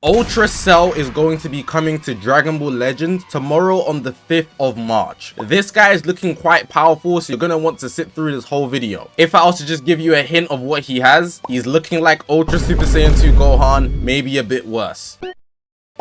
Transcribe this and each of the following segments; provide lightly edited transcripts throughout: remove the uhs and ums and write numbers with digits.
Ultra Cell is going to be coming to Dragon Ball Legends tomorrow on the 5th of March. This guy is looking quite powerful, so you're going to want to sit through this whole video. If I was to just give you a hint of what he has, he's looking like Ultra Super Saiyan 2 Gohan, maybe a bit worse.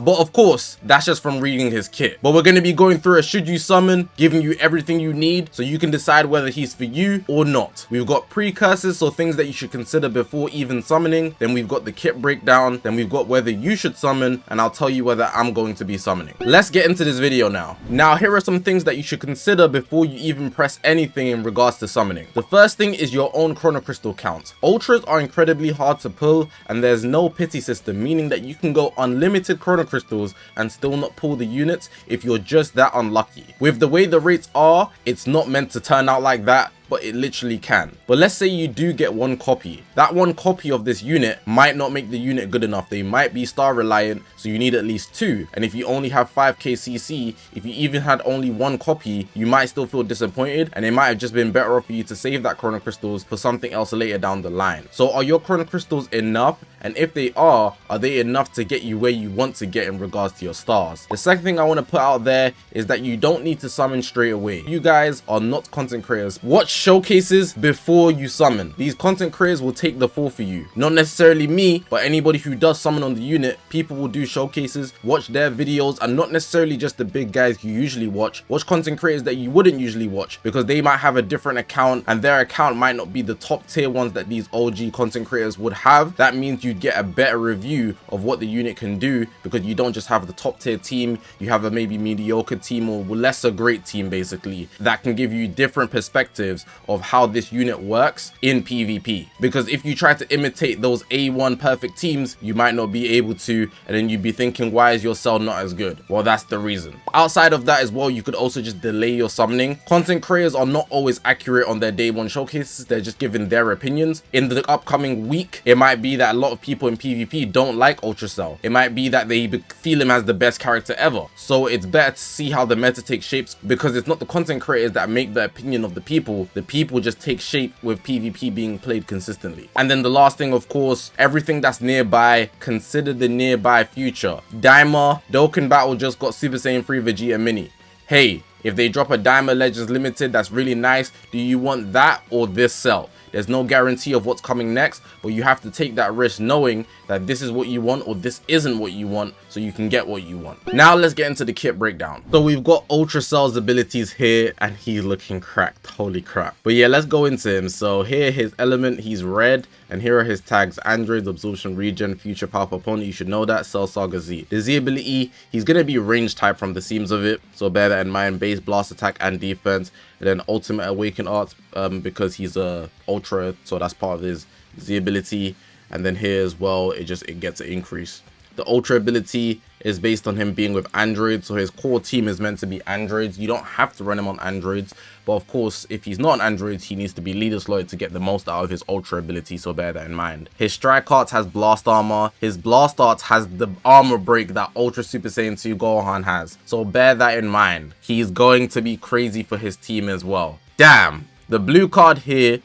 But of course, that's just from reading his kit. But we're going to be going through a should you summon, giving you everything you need so you can decide whether he's for you or not. We've got precursors, so things that you should consider before even summoning. Then we've got the kit breakdown. Then we've got whether you should summon, and I'll tell you whether I'm going to be summoning. Let's get into this video now. Now, here are some things that you should consider before you even press anything in regards to summoning. The first thing is your own Chrono Crystal count. Ultras are incredibly hard to pull, and there's no pity system, meaning that you can go unlimited Chrono Crystals and still not pull the units if you're just that unlucky. With the way the rates are, it's not meant to turn out like that, but it literally can. But let's say you do get one copy. That one copy of this unit might not make the unit good enough. They might be star reliant, so you need at least two. And if you only have 5k CC, if you even had only one copy, you might still feel disappointed, and it might have just been better off for you to save that Chrono Crystals for something else later down the line. So are your Chrono Crystals enough? And if they are they enough to get you where you want to get in regards to your stars? The second thing I want to put out there is that you don't need to summon straight away. You guys are not content creators. Watch showcases before you summon. These content creators will take the fall for you. Not necessarily me, but anybody who does summon on the unit. People will do showcases, watch their videos, and not necessarily just the big guys you usually watch. Watch content creators that you wouldn't usually watch, because they might have a different account and their account might not be the top tier ones that these OG content creators would have. That means you'd get a better review of what the unit can do, because you don't just have the top tier team, you have a maybe mediocre team or lesser great team basically that can give you different perspectives of how this unit works in PvP. Because if you try to imitate those A1 perfect teams, you might not be able to, and then you'd be thinking, why is your cell not as good? Well, that's the reason. Outside of that as well, you could also just delay your summoning. Content creators are not always accurate on their day one showcases. They're just giving their opinions. In the upcoming week, it might be that a lot of people in PvP don't like Ultra Cell. It might be that they feel him as the best character ever. So it's better to see how the meta takes shapes, because it's not the content creators that make the opinion of the people. The people just take shape with PvP being played consistently. And then the last thing, of course, everything that's nearby, consider the nearby future. Daima, Dokkan Battle just got Super Saiyan 3 Vegeta Mini. Hey, if they drop a Daima Legends Limited, that's really nice. Do you want that or this cell? There's no guarantee of what's coming next, but you have to take that risk knowing that this is what you want or this isn't what you want, so you can get what you want. Now let's get into the kit breakdown. So we've got Ultra Cell's abilities here, and he's looking cracked. Holy crap. But yeah, let's go into him. So here, his element, he's red, and here are his tags: Androids, Absorption, Regen, Future, Powerful Opponent. You should know that. Cell Saga Z. The Z ability, he's gonna be range type from the seams of it, so bear that in mind. Base, blast attack, and defense. And then Ultimate Awaken Art, because he's a Ultra, so that's part of his Z ability. And then here as well, it gets an increase. The Ultra ability is based on him being with androids, so his core team is meant to be androids. You don't have to run him on androids, but of course, if he's not on androids, he needs to be leader slotted to get the most out of his Ultra ability, so bear that in mind. His Strike Art has Blast Armor. His Blast Art has the armor break that Ultra Super Saiyan 2 Gohan has, so bear that in mind. He's going to be crazy for his team as well. Damn! The blue card here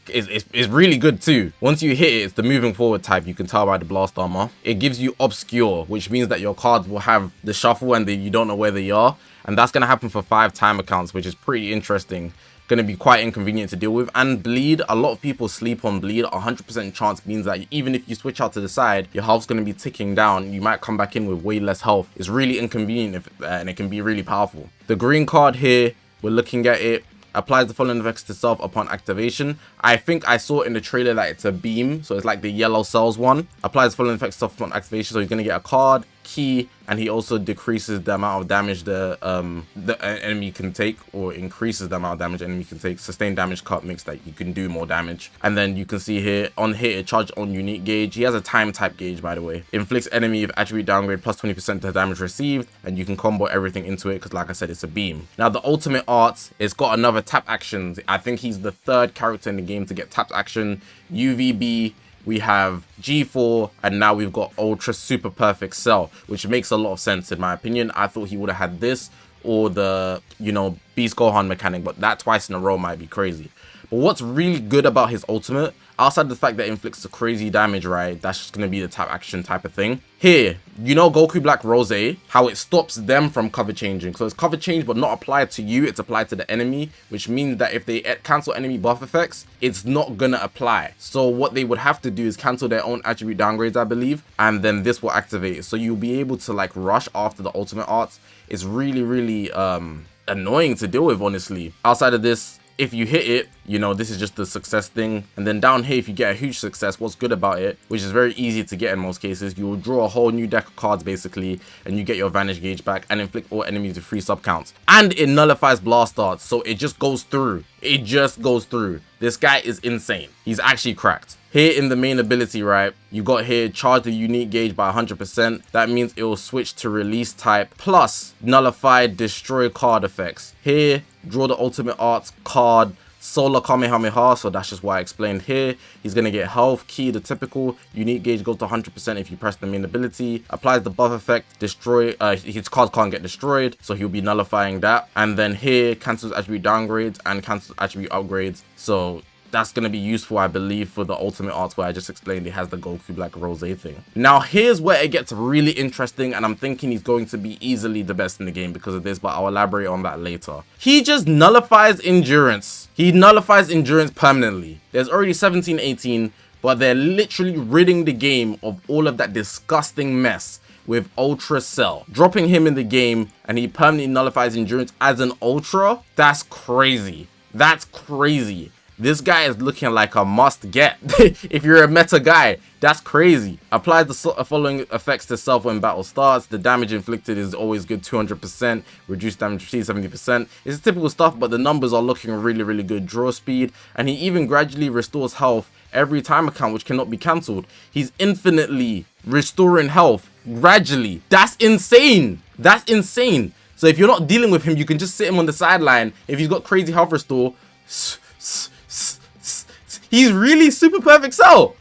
is really good too. Once you hit it, it's the moving forward type. You can tell by the blast armor. It gives you obscure, which means that your cards will have the shuffle and you don't know where they are. And that's going to happen for 5 time accounts, which is pretty interesting. Going to be quite inconvenient to deal with. And bleed, a lot of people sleep on bleed. 100% chance means that even if you switch out to the side, your health's going to be ticking down. You might come back in with way less health. It's really inconvenient and it can be really powerful. The green card here, we're looking at it. Applies the following effects to self upon activation. I think I saw in the trailer that it's a beam, so it's like the yellow cells one. Applies the following effects to self upon activation, so you're gonna get a card, key, and he also decreases the amount of damage the enemy can take, or increases the amount of damage enemy can take. Sustained damage cut makes that you can do more damage. And then you can see here on hit, it charged on unique gauge. He has a time type gauge, by the way. Inflicts enemy with attribute downgrade plus 20% to damage received, and you can combo everything into it because, like I said, it's a beam. Now the ultimate art, it's got another tap actions. I think he's the 3rd character in the game to get tap action. UVB, we have G4, and now we've got Ultra Super Perfect Cell, which makes a lot of sense in my opinion. I thought he would have had this or the, Beast Gohan mechanic, but that twice in a row might be crazy. But what's really good about his ultimate, outside the fact that it inflicts the crazy damage, right? That's just gonna be the tap action type of thing. Here, you know Goku Black Rose, how it stops them from cover changing. So it's cover change but not applied to you, it's applied to the enemy, which means that if they cancel enemy buff effects, it's not gonna apply. So what they would have to do is cancel their own attribute downgrades, I believe, and then this will activate it. So you'll be able to like rush after the ultimate arts. It's really annoying to deal with, honestly. Outside of this, if you hit it, you know, this is just the success thing. And then down here, if you get a huge success, what's good about it, which is very easy to get in most cases, you will draw a whole new deck of cards basically, and you get your Vanish gauge back and inflict all enemies with 3 sub counts. And it nullifies blast darts, so it just goes through. It just goes through. This guy is insane. He's actually cracked. Here in the main ability, right, you got here charge the unique gauge by 100%. That means it will switch to release type plus nullify destroy card effects. Here, draw the ultimate arts card Solar Kamehameha, so that's just why I explained here. He's going to get health, key, the typical. Unique gauge goes to 100% if you press the main ability. Applies the buff effect, destroy, his cards can't get destroyed, so he'll be nullifying that. And then here, cancels attribute downgrades and cancels attribute upgrades. So that's going to be useful, I believe, for the ultimate arts where I just explained it has the Goku Black Rose thing. Now, here's where it gets really interesting, and I'm thinking he's going to be easily the best in the game because of this, but I'll elaborate on that later. He just nullifies endurance. He nullifies endurance permanently. There's already 17, 18, but they're literally ridding the game of all of that disgusting mess with Ultra Cell. Dropping him in the game, and he permanently nullifies endurance as an Ultra? That's crazy. That's crazy. This guy is looking like a must get. If you're a meta guy, that's crazy. Applies the following effects to self when battle starts. The damage inflicted is always good, 200%. Reduced damage received, 70%. It's typical stuff, but the numbers are looking really good. Draw speed, and he even gradually restores health every time account, which cannot be cancelled. He's infinitely restoring health gradually. That's insane. That's insane. So if you're not dealing with him, you can just sit him on the sideline. If he's got crazy health restore, he's really super perfect cell.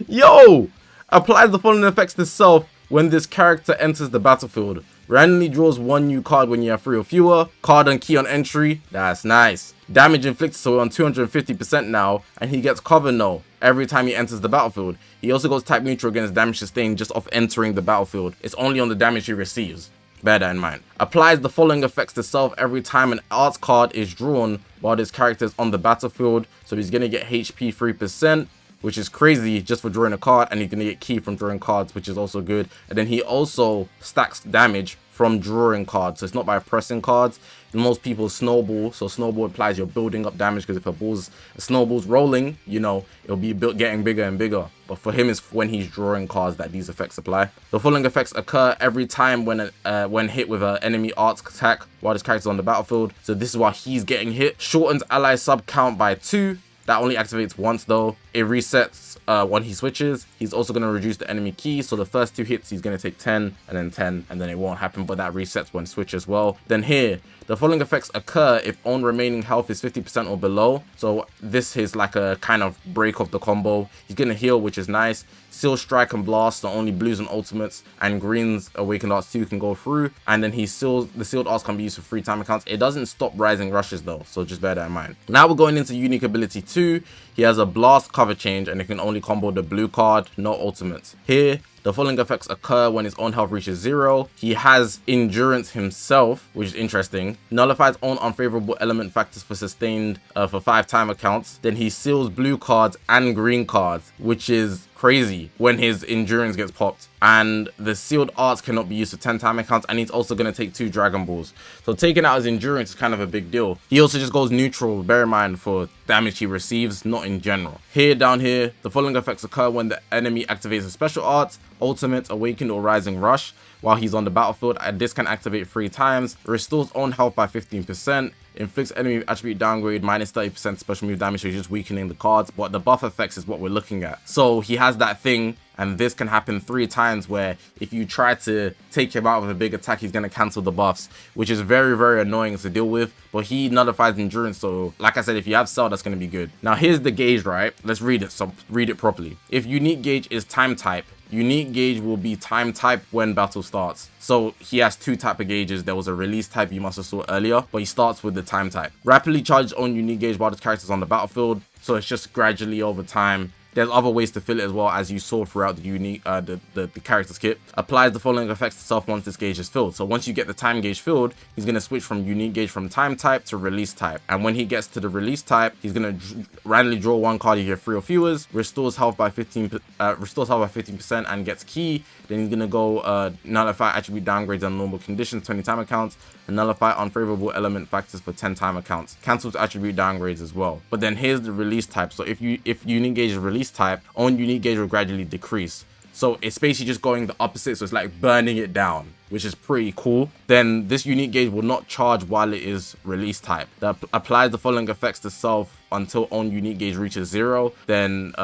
Yo, applies the following effects to self when this character enters the battlefield. Randomly draws 1 new card when you have 3 or fewer. Card and key on entry. That's nice. Damage inflicted, so we're on 250% now, and he gets cover no every time he enters the battlefield. He also goes type neutral against damage sustained just off entering the battlefield. It's only on the damage he receives. Bear that in mind. Applies the following effects to self every time an arts card is drawn while this character is on the battlefield. So he's going to get HP 3%, which is crazy just for drawing a card, and he's going to get key from drawing cards, which is also good. And then he also stacks damage from drawing cards, so it's not by pressing cards. Most people snowball, so snowball implies you're building up damage, because if a snowball's rolling, you know, it'll be getting bigger and bigger. But for him, it's when he's drawing cards that these effects apply. The following effects occur every time when hit with an enemy arts attack while this character's on the battlefield. So this is why he's getting hit. Shortens ally sub count by 2. That only activates once though. It resets when he switches. He's also going to reduce the enemy key, so the first 2 hits he's going to take 10 and then 10, and then it won't happen, but that resets when switch as well. Then here, the following effects occur if own remaining health is 50% or below. So this is like a kind of break of the combo. He's going to heal, which is nice. Seal, strike, and blast, so only blues and ultimates and greens awakened arts 2 can go through. And then the sealed arts can be used for free time accounts. It doesn't stop rising rushes though, so just bear that in mind. Now we're going into unique ability 2. He has a blast cover change, and it can only combo the blue card, no ultimates. Here, the following effects occur when his own health reaches 0. He has endurance himself, which is interesting. Nullifies own unfavorable element factors for sustained for 5 time accounts. Then he seals blue cards and green cards, which is crazy when his endurance gets popped. And the sealed arts cannot be used for 10 time accounts, and he's also going to take 2 Dragon Balls. So taking out his endurance is kind of a big deal. He also just goes neutral, bear in mind, for damage he receives, not in general. Here, down here, the following effects occur when the enemy activates a special art, ultimate, awakened, or rising rush while he's on the battlefield, and this can activate 3 times. Restores own health by 15%. Inflicts enemy attribute downgrade, minus 30% special move damage, so he's just weakening the cards, but the buff effects is what we're looking at. So he has that thing And this can happen 3 times, where if you try to take him out with a big attack, he's going to cancel the buffs, which is very, very annoying to deal with. But he nullifies endurance, so like I said, if you have Cell, that's going to be good. Now here's the gauge, right? Let's read it, so read it properly. If unique gauge is time type, unique gauge will be time type when battle starts. So he has 2 type of gauges. There was a release type you must have saw earlier, but he starts with the time type. Rapidly charges own unique gauge while the character's on the battlefield, so it's just gradually over time. There's other ways to fill it as well, as you saw throughout the unique the character's kit. Applies the following effects to self once this gauge is filled. So once you get the time gauge filled, he's going to switch from unique gauge from time type to release type. And when he gets to the release type, he's going to randomly draw 1 card. You get 3 or fewer, restores health by 15%, and gets key. Then he's going to go nullify attribute downgrades on normal conditions 20 time accounts, and nullify unfavorable element factors for 10 time accounts. Cancels attribute downgrades as well. But then here's the release type. So if unique gauge is release type, own unique gauge will gradually decrease. So it's basically just going the opposite, so it's like burning it down, which is pretty cool. Then this unique gauge will not charge while it is release type. That applies the following effects to self until own unique gauge reaches 0. Then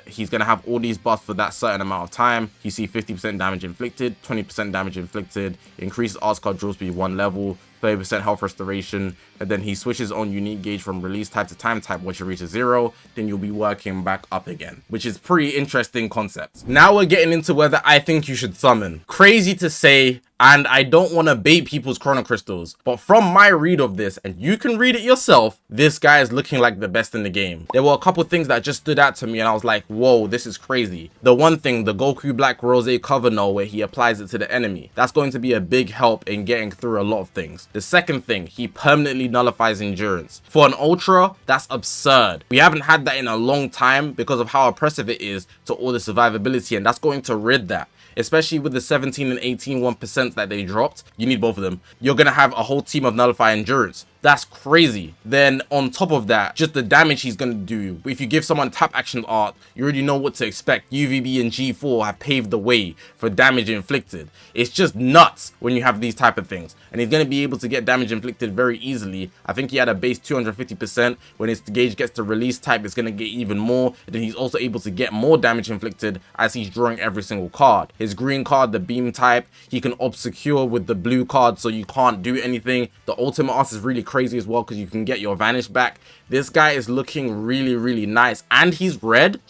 he's gonna have all these buffs for that certain amount of time. You see 50% damage inflicted, 20% damage inflicted, increases arts card draw speed 1 level, 30% health restoration, and then he switches on unique gauge from release type to time type once you reach 0. Then you'll be working back up again, which is pretty interesting concept. Now we're getting into whether I think you should summon. Crazy to say, and I don't want to bait people's chrono crystals, but from my read of this, and you can read it yourself, this guy is looking like the best in the game. There were a couple things that just stood out to me, and I was like, whoa, this is crazy. The one thing, the Goku Black Rose cover null, where he applies it to the enemy, that's going to be a big help in getting through a lot of things. The second thing, he permanently nullifies endurance. For an ultra, that's absurd. We haven't had that in a long time because of how oppressive it is to all the survivability, and that's going to rid that. Especially with the 17 and 18 1% that they dropped, you need both of them. You're gonna have a whole team of nullify endurance. That's crazy. Then on top of that, just the damage he's gonna do. If you give someone tap action art, you already know what to expect. UVB and G4 have paved the way for damage inflicted. It's just nuts when you have these type of things. And he's gonna be able to get damage inflicted very easily. I think he had a base 250%. When his gauge gets to release type, it's gonna get even more. And then he's also able to get more damage inflicted as he's drawing every single card. His green card, the beam type, he can obscure with the blue card, so you can't do anything. The ultimate art is really crazy as well, because you can get your vanish back. This guy is looking really, really nice, and he's red.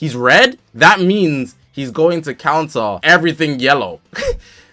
That means he's going to counter everything yellow.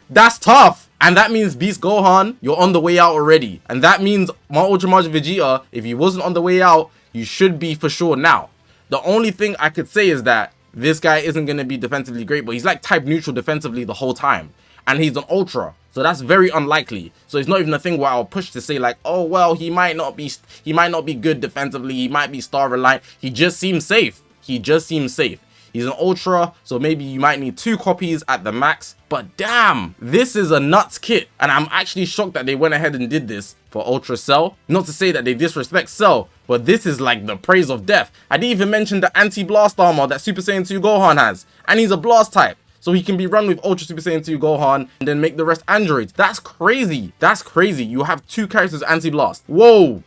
That's tough. And that means Beast Gohan, you're on the way out already. And that means my Ultra Majin Vegeta, if he wasn't on the way out, you should be for sure now. The only thing I could say is that this guy isn't going to be defensively great, but he's like type neutral defensively the whole time. And he's an ultra, so that's very unlikely. So it's not even a thing where I'll push to say like, oh well, he might not be good defensively, he might be star reliant. He just seems safe. He's an ultra, so maybe you might need 2 copies at the max. But damn, this is a nuts kit. And I'm actually shocked that they went ahead and did this for Ultra Cell. Not to say that they disrespect Cell, but this is like the praise of death. I didn't even mention the anti-blast armor that Super Saiyan 2 Gohan has. And he's a blast type, so he can be run with Ultra Super Saiyan 2 Gohan and then make the rest androids. That's crazy. That's crazy. You have 2 characters anti-blast. Whoa.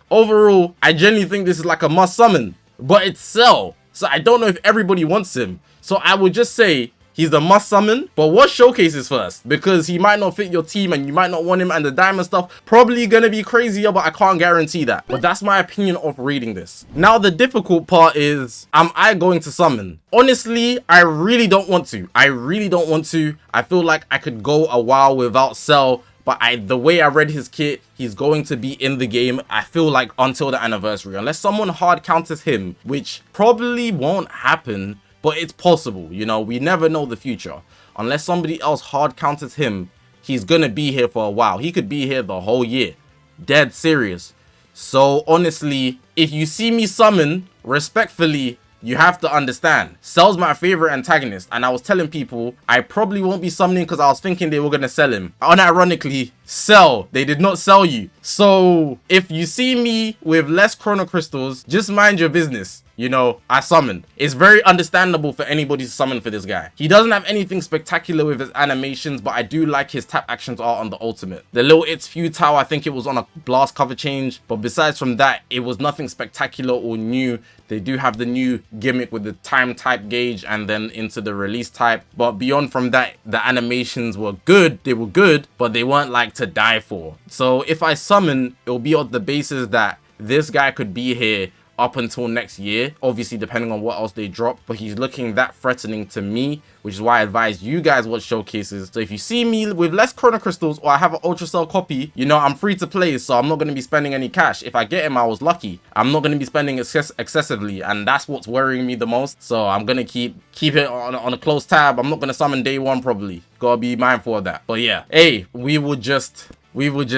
Overall, I genuinely think this is like a must summon, but it's Cell. So I don't know if everybody wants him. So I would just say he's the must summon, but what showcases first? Because he might not fit your team and you might not want him, and the diamond stuff probably gonna be crazier, but I can't guarantee that. But that's my opinion of reading this. Now the difficult part is, am I going to summon? Honestly, I really don't want to. I feel like I could go a while without Cell, but the way I read his kit, he's going to be in the game, I feel like, until the anniversary. Unless someone hard counters him, which probably won't happen, but it's possible, you know, we never know the future. Unless somebody else hard counters him, he's gonna be here for a while. He could be here the whole year. Dead serious. So honestly, if you see me summon, respectfully, you have to understand, Cell's my favorite antagonist, and I was telling people I probably won't be summoning because I was thinking they were gonna sell him. Unironically, sell. They did not sell you. So if you see me with less chrono crystals, just mind your business. You know, I summoned. It's very understandable for anybody to summon for this guy. He doesn't have anything spectacular with his animations, but I do like his tap actions are on the ultimate. The little It's Futile, I think it was on a blast cover change. But besides from that, it was nothing spectacular or new. They do have the new gimmick with the time type gauge and then into the release type. But beyond from that, the animations were good. They were good, but they weren't like to die for. So if I summon, it'll be on the basis that this guy could be here up until next year, obviously depending on what else they drop, but he's looking that threatening to me, which is why I advise you guys watch showcases. So if you see me with less chrono crystals or I have an ultra cell copy, you know, I'm free to play, so I'm not going to be spending any cash. If I get him, I was lucky. I'm not going to be spending excessively, and that's what's worrying me the most. So I'm going to keep it on a close tab. I'm not going to summon day one probably. Gotta be mindful of that. But yeah, hey, we will just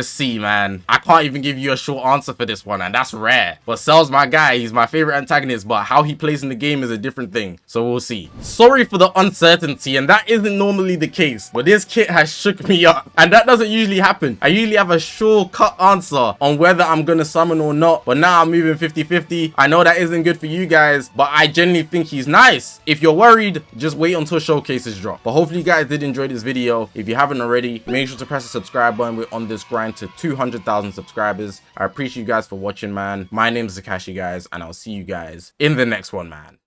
see, man. I can't even give you a short answer for this one, and that's rare. But Cell's my guy. He's my favorite antagonist, but how he plays in the game is a different thing. So we'll see. Sorry for the uncertainty, and that isn't normally the case, but this kit has shook me up, and that doesn't usually happen. I usually have a sure-cut answer on whether I'm gonna summon or not, but now I'm moving 50-50. I know that isn't good for you guys, but I genuinely think he's nice. If you're worried, just wait until showcases drop. But hopefully you guys did enjoy this video. If you haven't already, make sure to press the subscribe button. We're on this grind to 200,000 subscribers. I appreciate you guys for watching, man. My name is Zakashi, guys, and I'll see you guys in the next one, man.